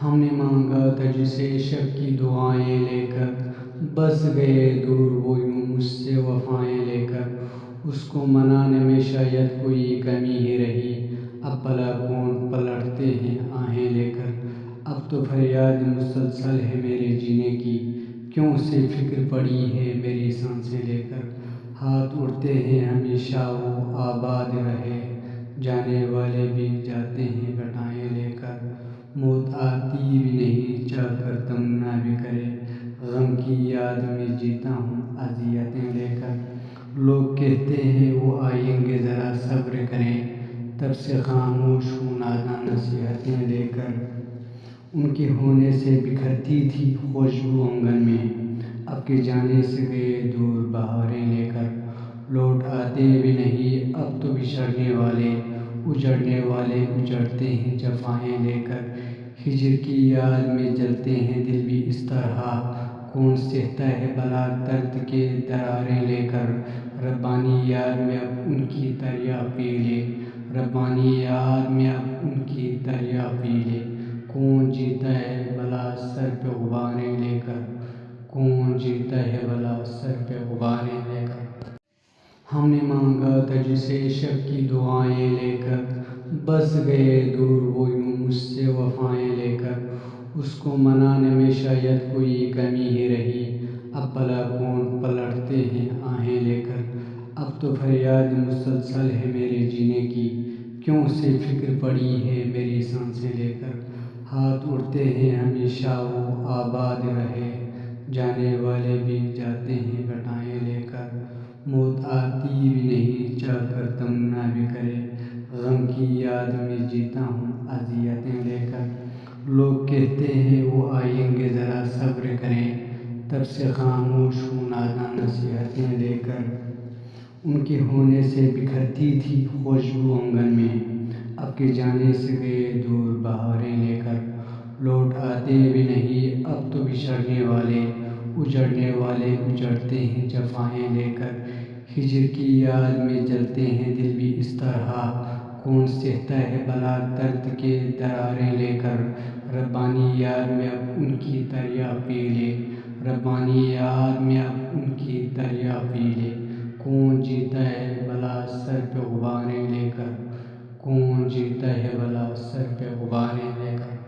ہم نے مانگا تھا جسے شب کی دعائیں لے کر، بس گئے دور وہ یوں مجھ سے وفائیں لے کر۔ اس کو منانے میں شاید کوئی کمی ہی رہی، اب بھلا کون پلٹتے ہیں آہیں لے کر۔ اب تو فریاد مسلسل ہے میرے جینے کی، کیوں سے فکر پڑی ہے میری سانسیں لے کر۔ ہاتھ اٹھتے ہیں ہمیشہ وہ آباد رہے، جانے والے بھی جاتے ہیں گھٹائیں لے کر۔ موت آتی بھی نہیں چاہ کر تمنا بھی کرے، غم کی یاد میں جیتا ہوں اذیتیں لے کر۔ لوگ کہتے ہیں وہ آئیں گے ذرا صبر کریں، تب سے خاموش ہوں ناداں نصیحتیں لے کر۔ ان کے ہونے سے بکھرتی تھی خوشبو آنگن میں، اب کے جانے سے گئے دور بہاریں لے کر۔ لوٹ آتے بھی نہیں اب تو بچھڑنے والے اجڑتے ہیں جفائیں لے کر۔ ہجر کی یاد میں جلتے ہیں دل بھی اس طرح، کون سہتا ہے بھلا درد کے دراریں لے کر۔ ربانی یاد میں اب ان کی دریا پی لے، ربانی یاد میں اب ان کی دریا پی لے۔ کون جیتا ہے بھلا سر پہ غباریں لے کر، کون جیتا ہے بھلا سر پہ غباریں لے کر۔ ہم نے مانگا تھا جسے شب کی دعائیں لے کر، بس گئے دور وہ یوں مجھ سے وفائیں لے کر۔ اس کو منانے میں شاید کوئی کمی ہی رہی، اب بھلا کون پلٹتے ہیں آہیں لے کر۔ اب تو فریاد مسلسل ہے میرے جینے کی، کیوں سے فکر پڑی ہے میری سانسیں لے کر۔ ہاتھ اٹھتے ہیں ہمیشہ وہ آباد رہے، جانے والے بھی جاتے ہیں گھٹائیں لے کر۔ موت آتی بھی نہیں چاہ کر تمنا بھی کرے، غم کی یاد میں جیتا ہوں اذیتیں لے کر۔ لوگ کہتے ہیں وہ آئیں گے ذرا صبر کریں، تب سے خاموش ہوں ناداں نصیحتیں لے کر۔ ان کے ہونے سے بکھرتی تھی خوشبو آنگن میں، اب کے جانے سے گئے دور بہاریں لے کر۔ لوٹ آتے بھی نہیں اب تو بچھڑنے والے اجڑتے ہیں جفائیں لے کر۔ ہجر کی یاد میں جلتے ہیں دل بھی اس طرح، کون سہتا ہے بھلا درد کے دراریں لے کر۔ ربانی یاد میں اب ان کی دریا پی لے، ربانی یاد میں اب ان کی دریا پی لے۔ کون جیتا ہے بھلا سر پہ غباریں لے کر، کون جیتا ہے بھلا سر پہ غباریں لے کر۔